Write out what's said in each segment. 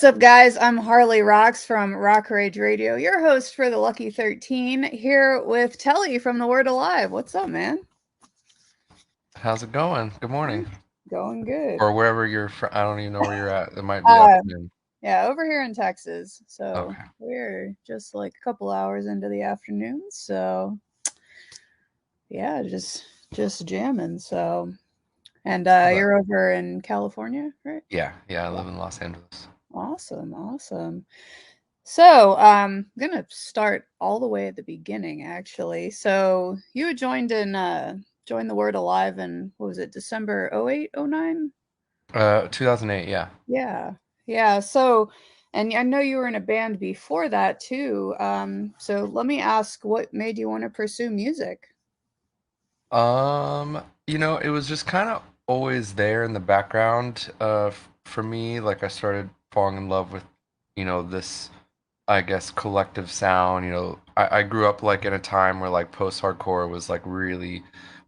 What's up, guys? I'm Harley Roxx from Rock Rage Radio, your host for the Lucky 13, here with Telle from The Word Alive. What's up, man? How's it going? Good morning. Going good. Or wherever you're from. I don't even know where you're at. It might be Uh, afternoon. yeah, over here in Texas. So Okay. we're just like a couple hours into the afternoon. So yeah, just jamming. So and But you're over in California, right? yeah, I live in Los Angeles. Awesome, awesome. So, gonna start all the way at the beginning, actually. So, you had joined the Word Alive in what was it, December 08, 09? 2008, yeah. Yeah, yeah. So, and I know you were in a band before that too. So let me ask, what made you want to pursue music? It was just kind of always there in the background for me. Like I started falling in love with, this I guess collective sound. I grew up like in a time where like post-hardcore was like really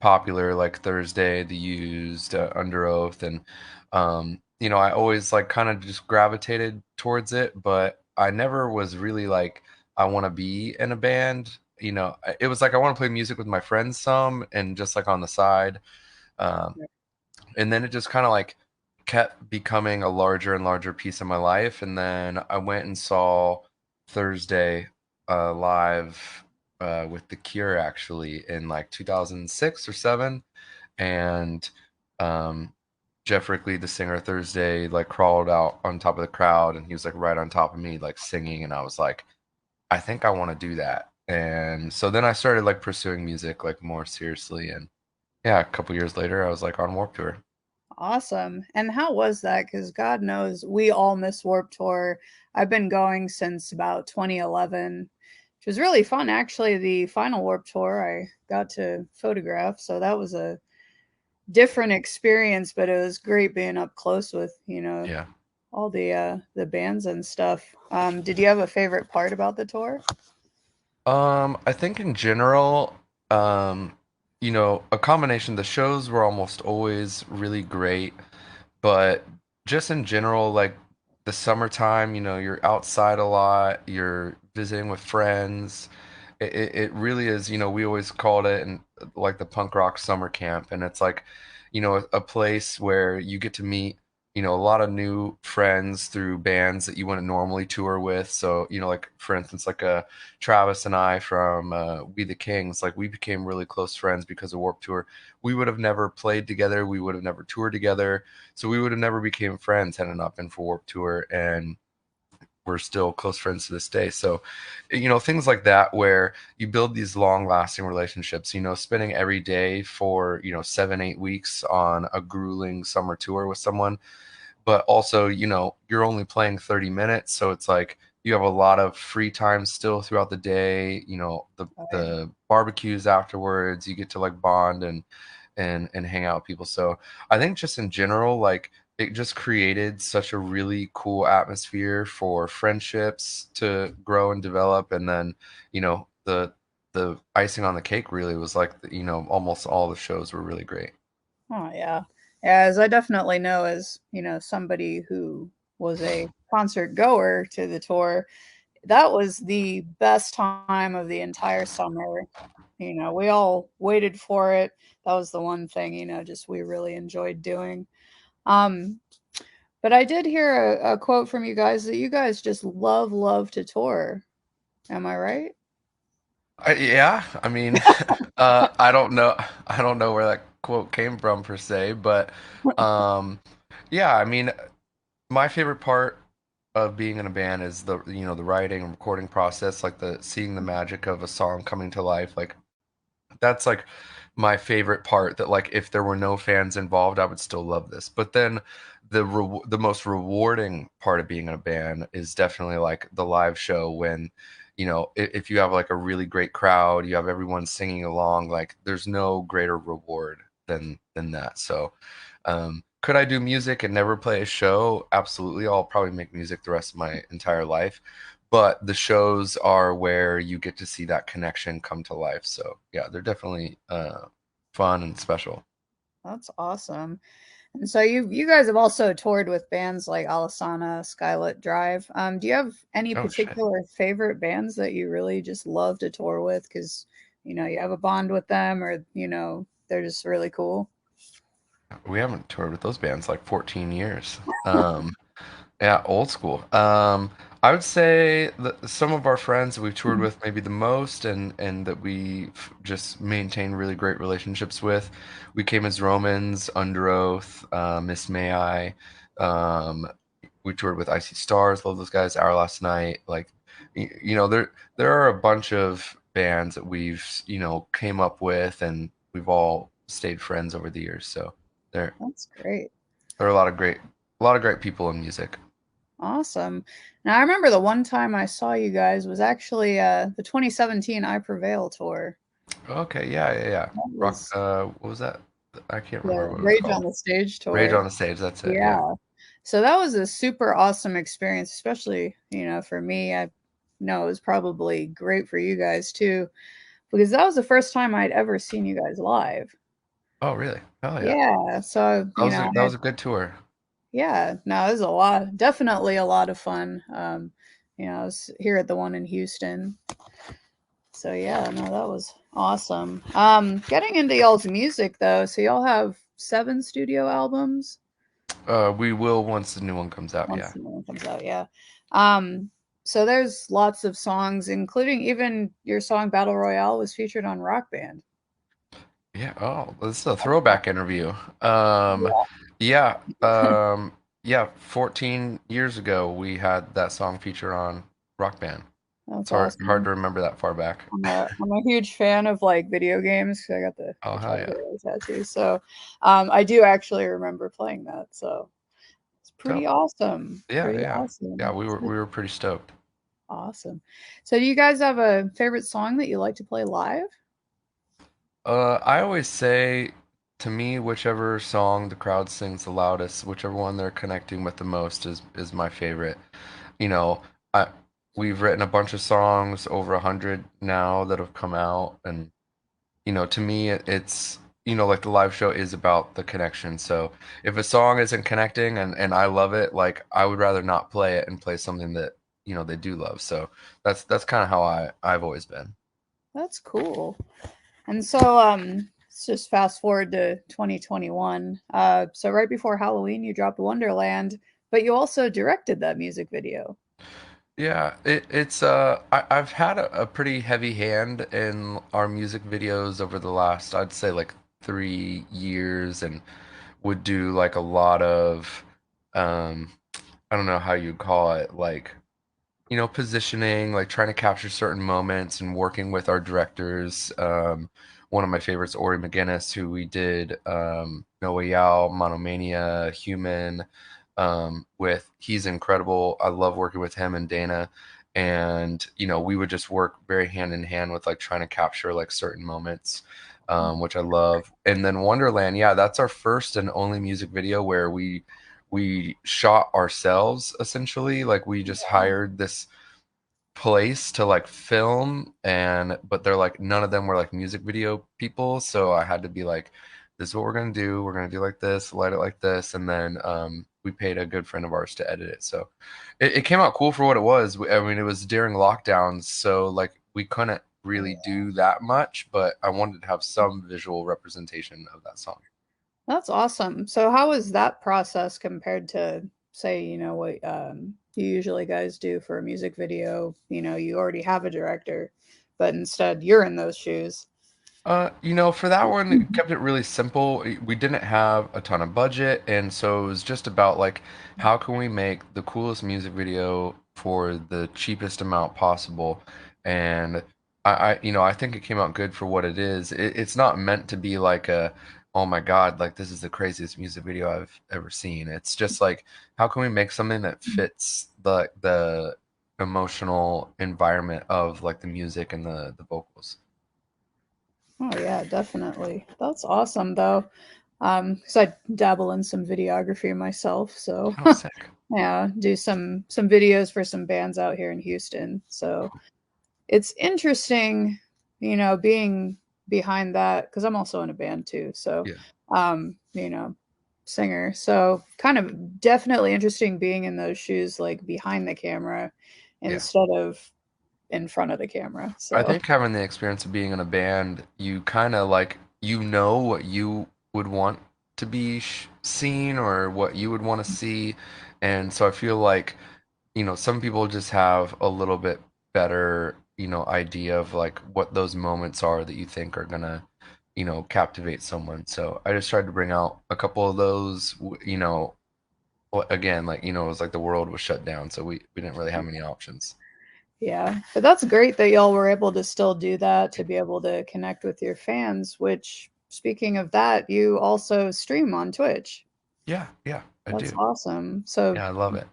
popular, like Thursday, The Used, Under Oath, and I always like kind of just gravitated towards it, but I never was really like I want to be in a band. It was like I want to play music with my friends some and just like on the side. Um, and then it just kind of like kept becoming a larger and larger piece of my life. And then I went and saw Thursday live with The Cure actually in like 2006 or 7. And um, Jeff Rickley, the singer of Thursday, like crawled out on top of the crowd and he was like right on top of me, like singing. And I was like, I think I want to do that. And so then I started like pursuing music like more seriously. And yeah, a couple years later, I was like on Warped Tour. Awesome. And how was that? Because God knows we all miss Warp Tour. I've been going since about 2011, which was really fun. Actually, the final Warp Tour I got to photograph, so that was a different experience, but it was great being up close with, Yeah. all the bands and stuff. Did you have a favorite part about the tour? I think in general, um, a combination, the shows were almost always really great, but just in general, like the summertime, you're outside a lot, you're visiting with friends. It really is, we always called it and like the punk rock summer camp, and it's like, a place where you get to meet a lot of new friends through bands that you wouldn't normally tour with. So, like for instance, like Travis and I from We the Kings, like we became really close friends because of Warped Tour. We would have never played together, we would have never toured together, so we would have never became friends heading up in for Warped Tour, and we're still close friends to this day. So, things like that where you build these long-lasting relationships. Spending every day for 7, 8 weeks on a grueling summer tour with someone, but also, you're only playing 30 minutes, so it's like you have a lot of free time still throughout the day, Right. the barbecues afterwards, you get to like bond and hang out with people. So I think just in general, like it just created such a really cool atmosphere for friendships to grow and develop. And then, the icing on the cake really was like, almost all the shows were really great. Oh yeah. As I definitely know as, somebody who was a concert goer to the tour, that was the best time of the entire summer. We all waited for it. That was the one thing, just we really enjoyed doing. Um, but I did hear a quote from you guys that you guys just love to tour. Am I right? Yeah, I mean, I don't know where that quote came from per se, but um, yeah, I mean, my favorite part of being in a band is the writing and recording process, like the seeing the magic of a song coming to life. Like that's like my favorite part. That like if there were no fans involved, I would still love this. But then the most rewarding part of being in a band is definitely like the live show when if you have like a really great crowd, you have everyone singing along, like there's no greater reward than that. So could I do music and never play a show? Absolutely. I'll probably make music the rest of my entire life. But the shows are where you get to see that connection come to life. So yeah, they're definitely fun and special. That's awesome. And so you guys have also toured with bands like Alisana, Skylit Drive. Do you have any Oh shit. particular favorite bands that you really just love to tour with because you have a bond with them, or they're just really cool? We haven't toured with those bands like 14 years. Yeah, old school. I would say that some of our friends we've toured with maybe the most and that we just maintain really great relationships with. We came as Romans, Under Oath, Miss May I. Um, we toured with Icy Stars, love those guys. Our Last Night, like there are a bunch of bands that we've came up with and we've all stayed friends over the years. So there That's great. there are a lot of great people in music. Awesome. Now I remember the one time I saw you guys was actually the 2017 I Prevail tour. Okay, yeah, yeah, yeah. That Rock, was what was that? I can't the remember what it was Rage on called. the Stage Rage tour. on the Stage, that's it, yeah. Yeah. So that was a super awesome experience, especially, for me. I know it was probably great for you guys too, because that was the first time I'd ever seen you guys live. Oh, really? Hell yeah. Yeah. So, That was a good tour. yeah, no, it was definitely a lot of fun. I was here at the one in Houston. So yeah, no, that was awesome. Getting into y'all's music though, so y'all have 7 studio albums. We will once the new one comes out, Once yeah. the new one comes out, yeah. Um, so there's lots of songs, including even your song "Battle Royale" was featured on Rock Band. Yeah, oh, this is a throwback interview. Um, Yeah, yeah, yeah, 14 years ago we had that song featured on Rock Band. that's It's hard awesome. to remember that far back. I'm a huge fan of like video games because I got the Oh, hell Guitar yeah. Hero tattoo. So I do actually remember playing that. So it's pretty So, awesome. yeah, Pretty yeah. Yeah, awesome. we were pretty stoked. Awesome. So do you guys have a favorite song that you like to play live? I always say to me, whichever song the crowd sings the loudest, whichever one they're connecting with the most is my favorite. You know, I we've written a bunch of songs, over 100 now that have come out, and to me it's like the live show is about the connection. So if a song isn't connecting and I love it, like I would rather not play it and play something that they do love. So that's kind of how I've always been. That's cool. And so let's just fast forward to 2021. So right before Halloween, you dropped Wonderland, but you also directed that music video. Yeah, it's I've had a pretty heavy hand in our music videos over the last, I'd say, like 3 years, and would do like a lot of I don't know how you'd call it, like positioning, like trying to capture certain moments and working with our directors. One of my favorites, Ori McGinnis, who we did No Way Out, Monomania, Human with. He's incredible. I love working with him and Dana. And, we would just work very hand in hand with like trying to capture like certain moments, which I love. And then Wonderland, yeah, that's our first and only music video where we shot ourselves essentially. Like we just hired this place to like film, and but they're like none of them were like music video people, so I had to be like, this is what we're gonna do like this, light it like this, and then we paid a good friend of ours to edit it. So it came out cool for what it was. I mean, it was during lockdowns, so like we couldn't really do that much, but I wanted to have some visual representation of that song. That's awesome. So how was that process compared to, say, what you usually guys do for a music video? You already have a director, but instead you're in those shoes. For that one, it kept it really simple. We didn't have a ton of budget, and so it was just about like, how can we make the coolest music video for the cheapest amount possible? And I think it came out good for what it is. It's not meant to be like oh my God, like this is the craziest music video I've ever seen. It's just like, how can we make something that fits the emotional environment of like the music and the vocals? Oh yeah, definitely. That's awesome though. Because I dabble in some videography myself, so Oh, sick. yeah, do some videos for some bands out here in Houston. So it's interesting, being behind that because I'm also in a band too. So, Yeah. um, singer. So kind of definitely interesting being in those shoes, like behind the camera Yeah. instead of in front of the camera. I So think having the experience of being in a band, you kind of like, you know what you would want to be seen or what you would want to see. And so I feel like, some people just have a little bit better, idea of like what those moments are that you think are gonna, captivate someone. So I just tried to bring out a couple of those, again, like, it was like the world was shut down, so we didn't really have many options. yeah, but that's great that y'all were able to still do that to be able to connect with your fans. Which, speaking of that, you also stream on Twitch. Yeah, yeah, I That's do. awesome. So Yeah, I love it.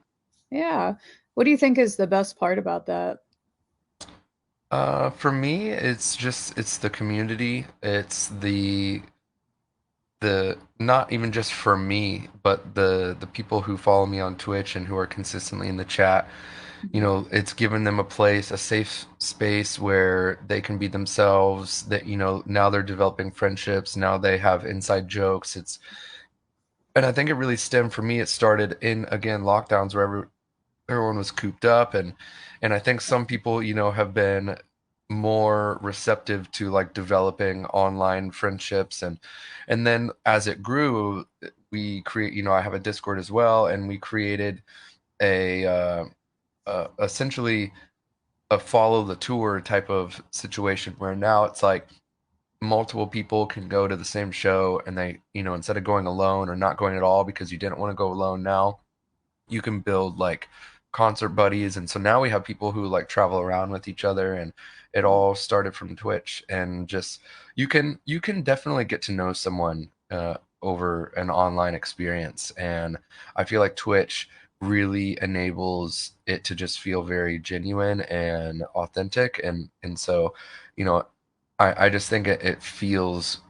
yeah, what do you think is the best part about that? For me, it's the community. It's the not even just for me, but the people who follow me on Twitch and who are consistently in the chat. It's given them a place, a safe space where they can be themselves. That, now they're developing friendships. Now they have inside jokes. And I think it really stemmed for me. It started in, again, lockdowns where everyone was cooped up, and I think some people, have been more receptive to like developing online friendships, and then as it grew, we create, I have a Discord as well, and we created a essentially a follow the tour type of situation where now it's like multiple people can go to the same show, and they, instead of going alone or not going at all because you didn't want to go alone, now you can build like concert buddies. And so now we have people who like travel around with each other, and it all started from Twitch. And just, you can definitely get to know someone over an online experience, and I feel like Twitch really enables it to just feel very genuine and authentic. And so, you know I just think it feels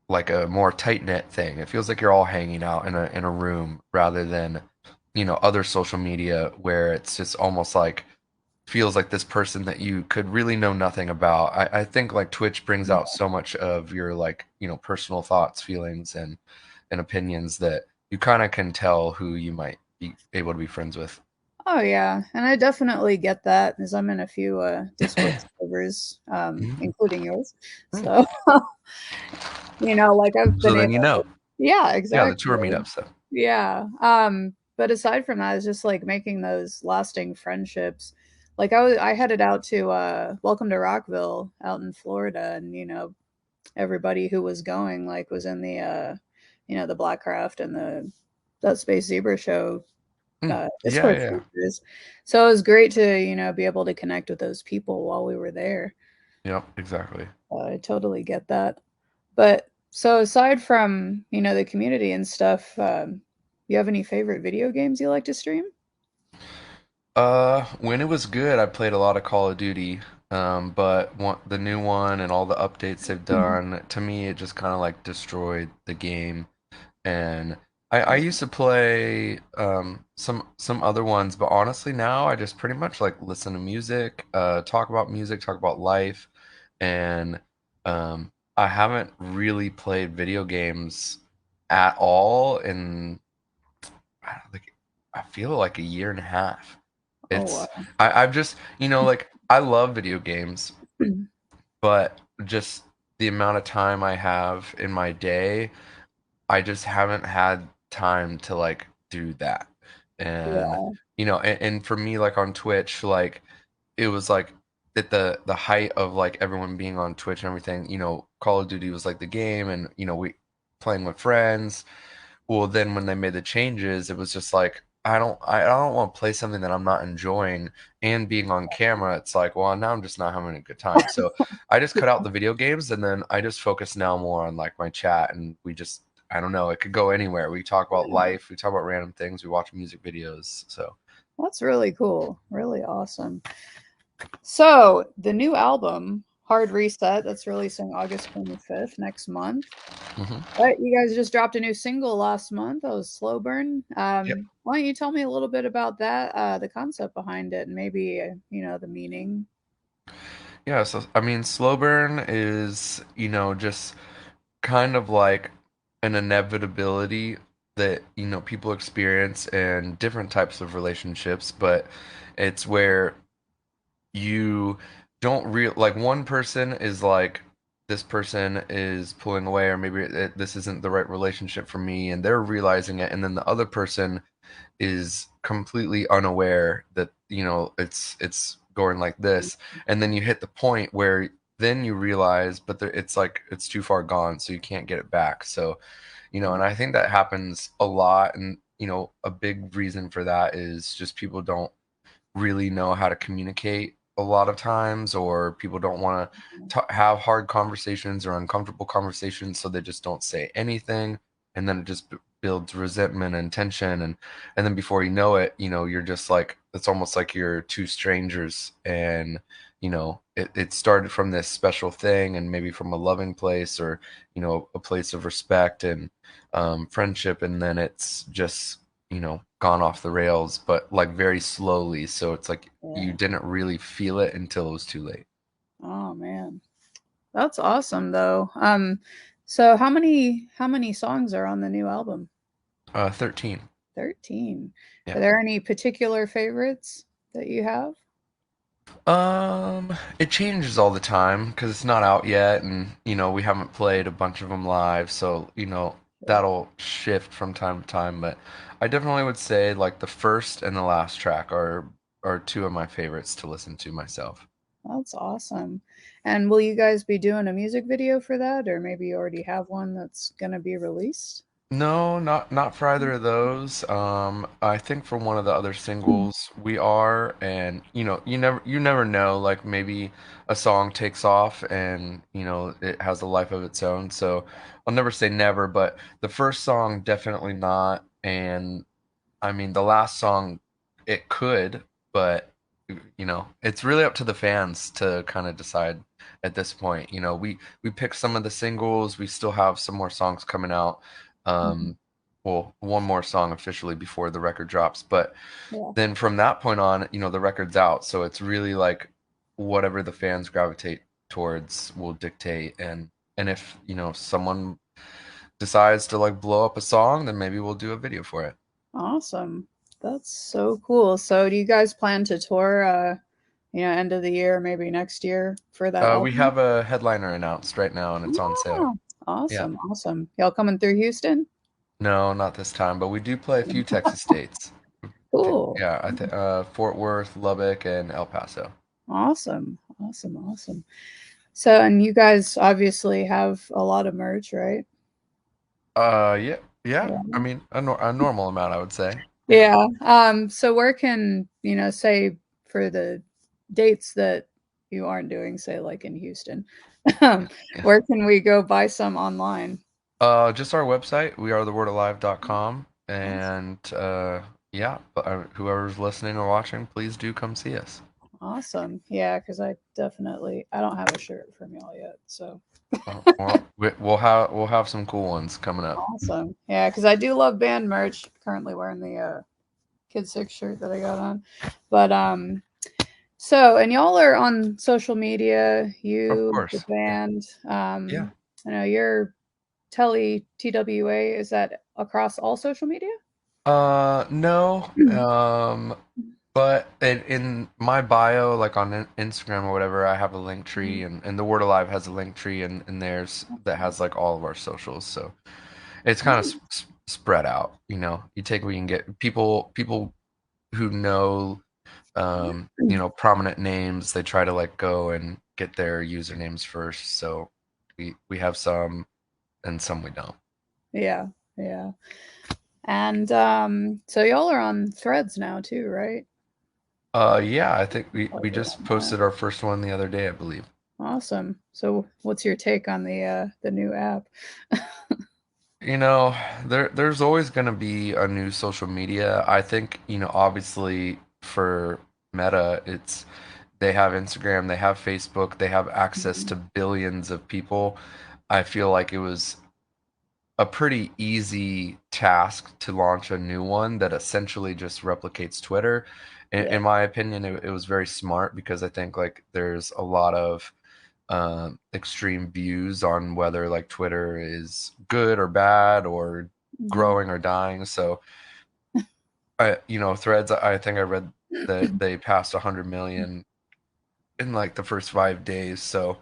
like a more tight knit thing. It feels like you're all hanging out in a room rather than, other social media where it's just almost like feels like this person that you could really know nothing about. I think like Twitch brings out so much of your like, personal thoughts, feelings, and opinions that you kind of can tell who you might be able to be friends with. Oh yeah, and I definitely get that as I'm in a few Discord servers, Mhm. including yours. Mm. So like I've So been then able to. Yeah, yeah, the exactly. tour meetup stuff. Yeah. But aside from that, it's just like making those lasting friendships. Like I headed out to Welcome to Rockville out in Florida, and everybody who was going like was in the the Blackcraft and the that Space Zebra show Mm. Yeah, Discord yeah, servers. So it was great to, be able to connect with those people while we were there. yeah, exactly. I totally get that. But so aside from, the community and stuff, you have any favorite video games you like to stream? When it was good, I played a lot of Call of Duty. But the new one and all the updates they've done, to me, it just kind of like destroyed the game. And I used to play some other ones, but honestly now I just pretty much like listen to music, talk about life, and I haven't really played video games at all in, like, I feel like a year and a half. Oh It's wow. I've just, like, I love video games, but just the amount of time I have in my day, I just haven't had time to like do that. And Yeah. and for me, like on Twitch, like it was like at the height of like everyone being on Twitch and everything, Call of Duty was like the game, and we playing with friends. Well, then when they made the changes, it was just like I don't want to play something that I'm not enjoying and being on camera. It's like, well, now I'm just not having a good time. So I just cut out the video games, and then I just focus now more on like my chat, and we just, I don't know, it could go anywhere. We talk about life, we talk about random things, we watch music videos. So That's really cool. Really awesome. So the new album, Hard Reset, that's releasing August 25th next month. mhm. But you guys just dropped a new single last month. That was Slow Burn. Yep. Why don't you tell me a little bit about that, the concept behind it, and maybe the meaning? Yeah, so I mean, slow burn is, just kind of like an inevitability that, people experience in different types of relationships, but it's where you don't real like one person is like this person is pulling away, or maybe this isn't the right relationship for me, and they're realizing it, and then the other person is completely unaware that it's going like this, and then you hit the point where then you realize, but it's like it's too far gone, so you can't get it back. So, and I think that happens a lot, and a big reason for that is just people don't really know how to communicate a lot of times, or people don't want to have hard conversations or uncomfortable conversations, so they just don't say anything, and then it just builds resentment and tension, and then before you know it, you're just like it's almost like you're two strangers, and it started from this special thing, and maybe from a loving place, or a place of respect and friendship, and then it's just gone off the rails, but like very slowly. So it's like you Yeah. didn't really feel it until it was too late. Oh man. That's awesome though. So how many songs are on the new album? 13. 13. Are Yeah. there any particular favorites that you have? It changes all the time because it's not out yet, and we haven't played a bunch of them live, so Sure. that'll shift from time to time. But I definitely would say like the first and the last track are two of my favorites to listen to myself. That's awesome. And will you guys be doing a music video for that, or maybe you already have one that's gonna be released? No, not for either of those. I think for one of the other singles we are, and you never know. Like maybe a song takes off, and it has a life of its own. So I'll never say never, but the first song definitely not. And I mean, the last song, it could, but it's really up to the fans to kind of decide at this point. We picked some of the singles. We still have some more songs coming out. Mhm. Um, well, one more song officially before the record drops, but Yeah. then from that point on, the record's out. So it's really like whatever the fans gravitate towards will dictate. And if, someone decides to like blow up a song, then maybe we'll do a video for it. Awesome. That's so cool. So do you guys plan to tour end of the year, maybe next year for that We album? have a headliner announced right now, and it's on sale. Oh, Yeah. awesome, awesome. Y'all coming through Houston? No, not this time, but we do play a few Texas states. Cool. Yeah, I think Fort Worth, Lubbock, and El Paso. Awesome. Awesome. Awesome. So, and you guys obviously have a lot of merch, right? Yeah, yeah. Yeah. I mean, a normal amount, I would say. Yeah. Yeah. So where can, say for the dates that you aren't doing, say like in Houston, Yeah. Yeah. where can we go buy some online? Just our website, wearethewordalive.com, Awesome. and yeah, but whoever's listening or watching, please do come see us. Awesome. Yeah, because I don't have a shirt from y'all yet. So Well, we'll have some cool ones coming up. awesome. Yeah, because I do love band merch. Currently wearing the Kid Six shirt that I got on. But so and y'all are on social media, Of you, the course. Yeah. band. Yeah. I know you're Telly TWA, is that across all social media? No. But in my bio, like on Instagram or whatever, I have a link tree, and the Word Alive has a link tree in theirs that has like all of our socials. So it's kind of spread out. You take what you can get. People who know, prominent names, they try to like go and get their usernames first. So we have some, and some we don't. Yeah, yeah. And so y'all are on Threads now too, right? Yeah, I think we Like, just posted our first one the other day, I believe. awesome. So what's your take on the new app? You know, there's always going to be a new social media. I think, obviously for Meta, it's they have Instagram, they have Facebook, they have access to billions of people. I feel like it was a pretty easy task to launch a new one that essentially just replicates Twitter. In, Yeah. in my opinion, it was very smart because I think like there's a lot of extreme views on whether like Twitter is good or bad or Mhm. growing or dying. So Threads, I think I read that they passed 100 million in like the first 5 days. So,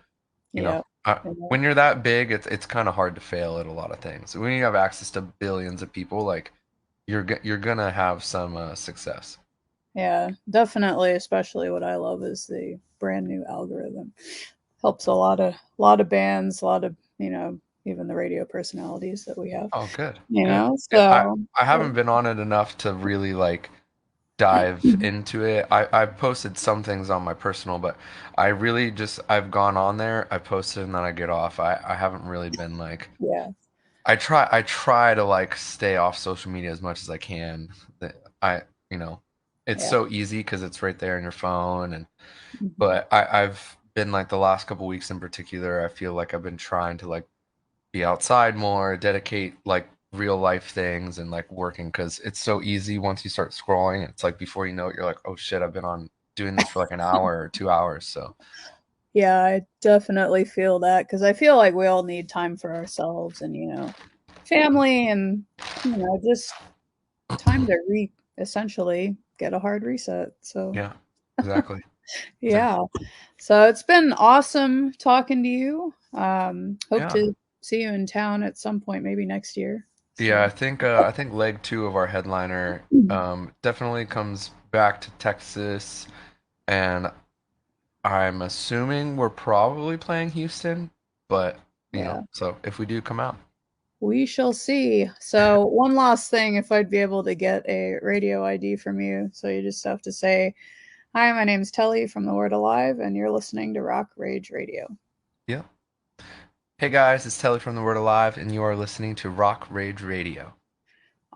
you know, Yeah. Yeah. when you're that big, it's kind of hard to fail at a lot of things. When you have access to billions of people, like you're gonna have some success. Yeah, definitely, especially what I love is the brand new algorithm. Helps a lot of bands, a lot of, even the radio personalities that we have, Oh, good, you good. know? Yeah, I So, I haven't been on it enough to really like dive into it. I've posted some things on my personal, but I really just I've gone on there, I posted and then I get off. I haven't really been like yeah, I try to like stay off social media as much as I can. That I you know it's yeah. so easy because it's right there on your phone and Mhm. but I've been like the last couple weeks in particular, I feel like I've been trying to like be outside more, dedicate like real life things and like working because it's so easy once you start scrolling. It's like before you know it, you're like, oh shit, I've been on doing this for like an hour or 2 hours. So Yeah, I definitely feel that because I feel like we all need time for ourselves and, family and, just time to essentially get a hard reset. So, yeah, exactly. yeah. So it's been awesome talking to you. Hope Yeah. to see you in town at some point, maybe next year. Yeah, So, I think leg two of our headliner definitely comes back to Texas, and I'm assuming we're probably playing Houston, but yeah, so if we do come out, we shall see. So, one last thing, if I'd be able to get a radio ID from you. So, you just have to say, "Hi, my name's Telly from The Word Alive, and you're listening to Rock Rage Radio." yeah. Hey guys, it's Telly from the Word Alive, and you are listening to Rock Rage Radio.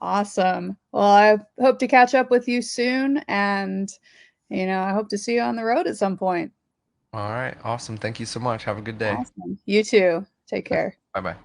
Awesome. Well, I hope to catch up with you soon, and, I hope to see you on the road at some point. All right, awesome. Thank you so much. Have a good day. Awesome. You too. Take care. Bye bye.